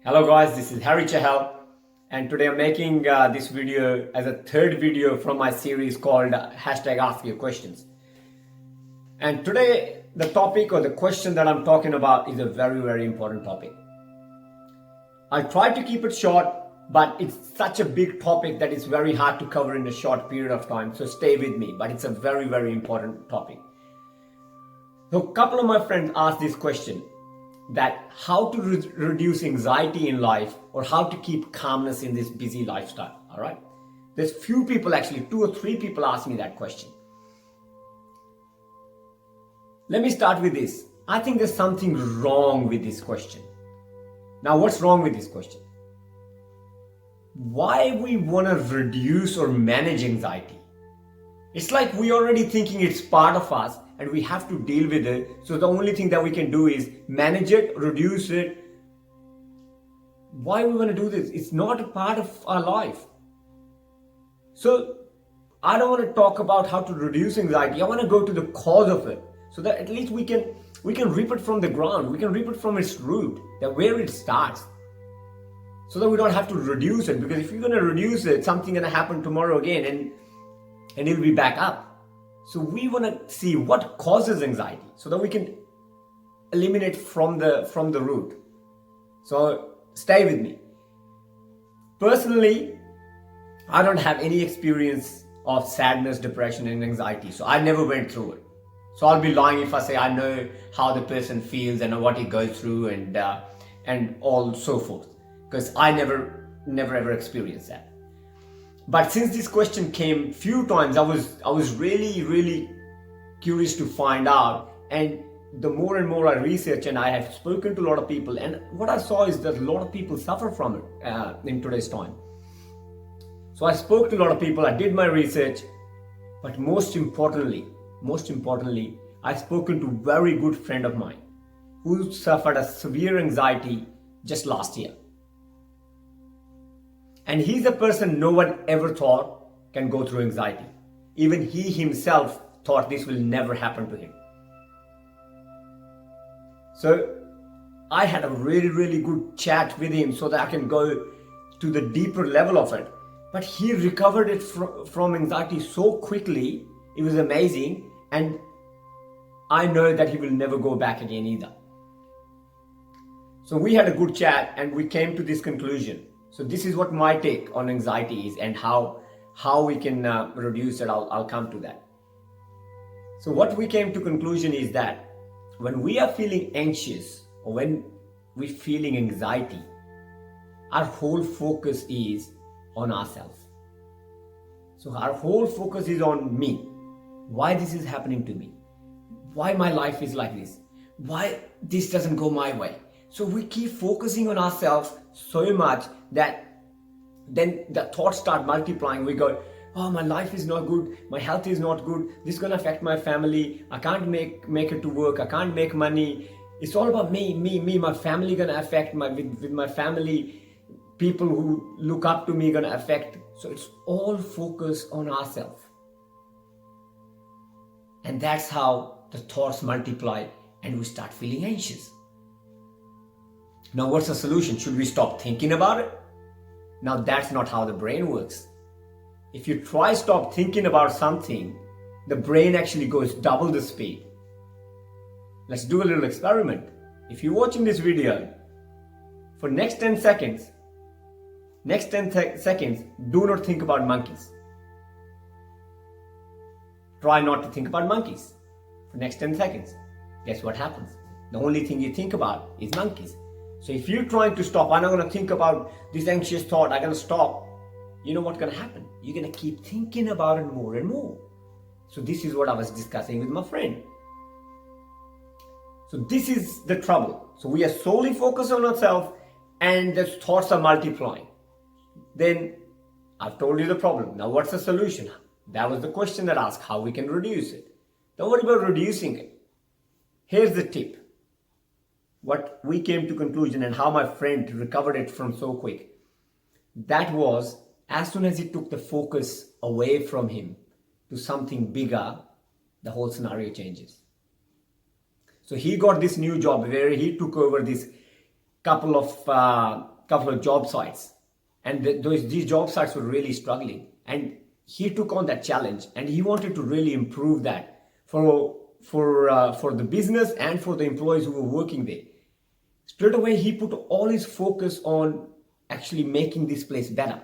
Hello guys, this is Harry Chahal, and today I'm making this video as a third video from my series called hashtag Ask Your Questions. And today the topic or the question that I'm talking about is a very important topic. I'll try to keep it short, but it's such a big topic that it's very hard to cover in a short period of time, so stay with me, but it's a very important topic. So a couple of my friends asked this question, that how to reduce anxiety in life or how to keep calmness in this busy lifestyle. All right, there's few people, actually 2 or 3 people asked me that question. Let me start with this. I think there's something wrong with this question. Now, what's wrong with this question? Why we want to reduce or manage anxiety? It's like we already thinking it's part of us and we have to deal with it. So the only thing that we can do is manage it, reduce it. Why we want to do this? It's not a part of our life. So I don't want to talk about how to reduce anxiety. I want to go to the cause of it, so that at least we can rip it from the ground. We can rip it from its root, that where it starts, so that we don't have to reduce it. Because if you're going to reduce it, something going to happen tomorrow again, and it'll be back up. So we want to see what causes anxiety, so that we can eliminate from the root. So stay with me. Personally, I don't have any experience of sadness, depression, and anxiety. So I never went through it. So I'll be lying if I say I know how the person feels and what he goes through and all so forth, because I never ever experienced that. But since this question came few times, I was really curious to find out. And the more and more I research, and I have spoken to a lot of people, and what I saw is that a lot of people suffer from it in today's time. So I spoke to a lot of people, I did my research, but most importantly, I've spoken to a very good friend of mine who suffered a severe anxiety just last year. And he's a person no one ever thought can go through anxiety. Even he himself thought this will never happen to him. So I had a really good chat with him so that I can go to the deeper level of it. But he recovered it from anxiety so quickly. It was amazing. And I know that he will never go back again either. So we had a good chat and we came to this conclusion. So this is what my take on anxiety is, and how we can reduce it. I'll come to that. So what we came to conclusion is that when we are feeling anxious or when we're feeling anxiety, our whole focus is on ourselves. So our whole focus is on me. Why this is happening to me? Why my life is like this? Why this doesn't go my way? So we keep focusing on ourselves so much that then the thoughts start multiplying. We go, oh, my life is not good, my health is not good, this is going to affect my family, I can't make it to work, I can't make money, it's all about me, my family going to affect with my family, people who look up to me going to affect. So it's all focused on ourselves. And that's how the thoughts multiply and we start feeling anxious. Now, what's the solution? Should we stop thinking about it? Now, that's not how the brain works. If you try stop thinking about something, the brain actually goes double the speed. Let's do a little experiment. If you're watching this video, for next 10 seconds, do not think about monkeys. Try not to think about monkeys for next 10 seconds. Guess what happens? The only thing you think about is monkeys. So if you're trying to stop, I'm not going to think about this anxious thought, I'm going to stop. You know what's going to happen? You're going to keep thinking about it more and more. So this is what I was discussing with my friend. So this is the trouble. So we are solely focused on ourselves and the thoughts are multiplying. Then I've told you the problem. Now what's the solution? That was the question that asked how we can reduce it. Don't worry about reducing it. Here's the tip. What we came to conclusion and how my friend recovered it from so quick. That was, as soon as he took the focus away from him to something bigger, the whole scenario changes. So he got this new job where he took over this couple of job sites, and these job sites were really struggling, and he took on that challenge, and he wanted to really improve that for the business and for the employees who were working there. Straight away, he put all his focus on actually making this place better.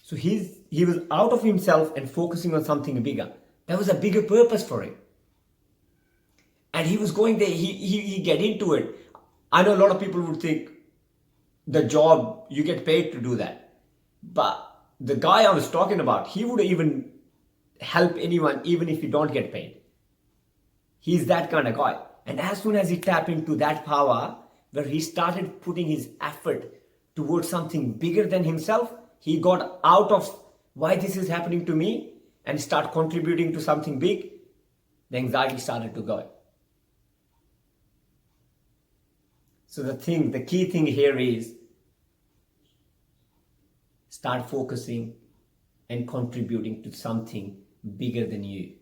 So he was out of himself and focusing on something bigger. There was a bigger purpose for him. And he was going there, he get into it. I know a lot of people would think the job, you get paid to do that. But the guy I was talking about, he would even help anyone even if you don't get paid. He's that kind of guy. And as soon as he tapped into that power, where he started putting his effort towards something bigger than himself, he got out of why this is happening to me and start contributing to something big, the anxiety started to go. So the key thing here is start focusing and contributing to something bigger than you,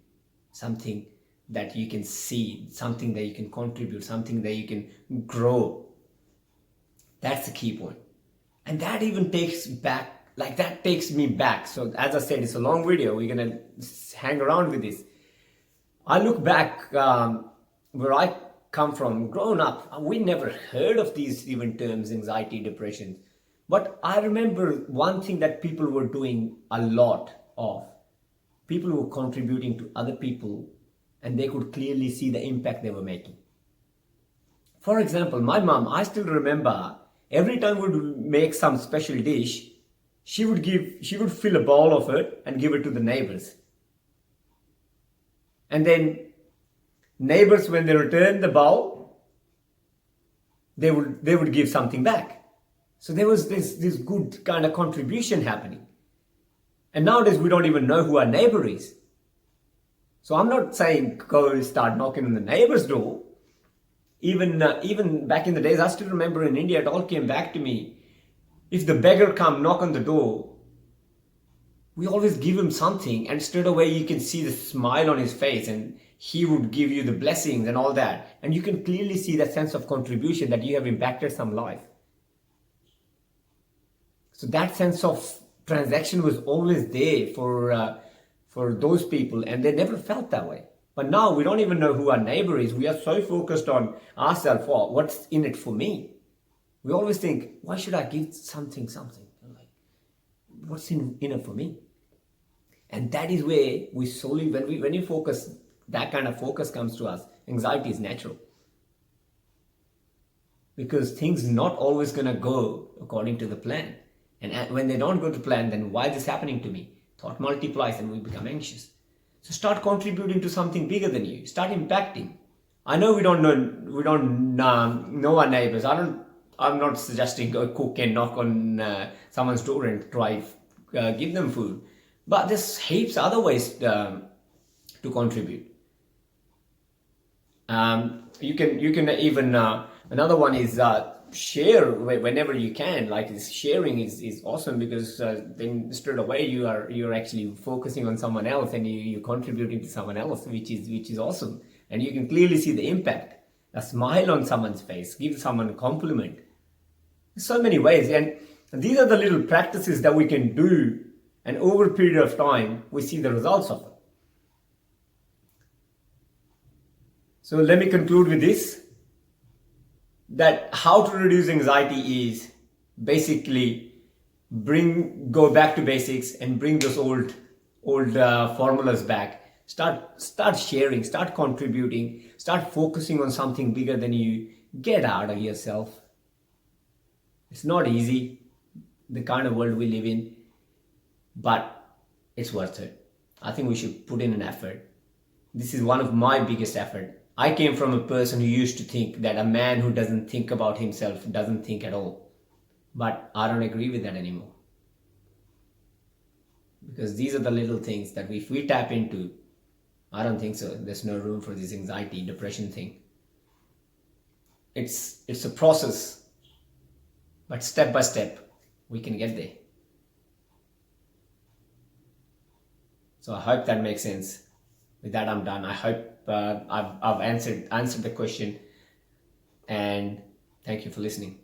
something that you can see, something that you can contribute, something that you can grow. That's the key point. And that even takes me back. So as I said, it's a long video. We're going to hang around with this. I look back where I come from, growing up, we never heard of these even terms, anxiety, depression. But I remember one thing that people were doing a lot of. People were contributing to other people, and they could clearly see the impact they were making. For example, my mom, I still remember every time we would make some special dish, she would fill a bowl of it and give it to the neighbors. And then neighbors, when they returned the bowl, they would give something back. So there was this good kind of contribution happening. And nowadays we don't even know who our neighbor is. So I'm not saying go start knocking on the neighbor's door. Even back in the days, I still remember in India, it all came back to me. If the beggar come knock on the door, we always give him something, and straight away you can see the smile on his face, and he would give you the blessings and all that. And you can clearly see that sense of contribution that you have impacted some life. So that sense of transaction was always there for those people, and they never felt that way. But now we don't even know who our neighbor is. We are so focused on ourselves. Oh, what's in it for me? We always think, why should I give something? Like, what's in it for me? And that is where we slowly, when you focus, that kind of focus comes to us. Anxiety is natural. Because things not always going to go according to the plan. And when they don't go to plan, then why is this happening to me? Thought multiplies and we become anxious. So start contributing to something bigger than you. Start impacting. I know we don't know our neighbors. I'm not suggesting go cook and knock on someone's door and try give them food. But there's heaps other ways to contribute. You can even another one is share whenever you can. Like this sharing is awesome, because then straight away you're actually focusing on someone else, and you're contributing to someone else, which is awesome. And you can clearly see the impact. A smile on someone's face, give someone a compliment. So many ways, and these are the little practices that we can do, and over a period of time we see the results of it. So let me conclude with this, that how to reduce anxiety is basically go back to basics and bring those old formulas back. Start sharing, start contributing, start focusing on something bigger than you. Get out of yourself. It's not easy, the kind of world we live in, but it's worth it. I think we should put in an effort. This is one of my biggest efforts. I came from a person who used to think that a man who doesn't think about himself doesn't think at all. But I don't agree with that anymore. Because these are the little things that if we tap into, I don't think so. There's no room for this anxiety, depression thing. It's a process. But step by step, we can get there. So I hope that makes sense. With that, I'm done. I hope I've answered the question, and thank you for listening.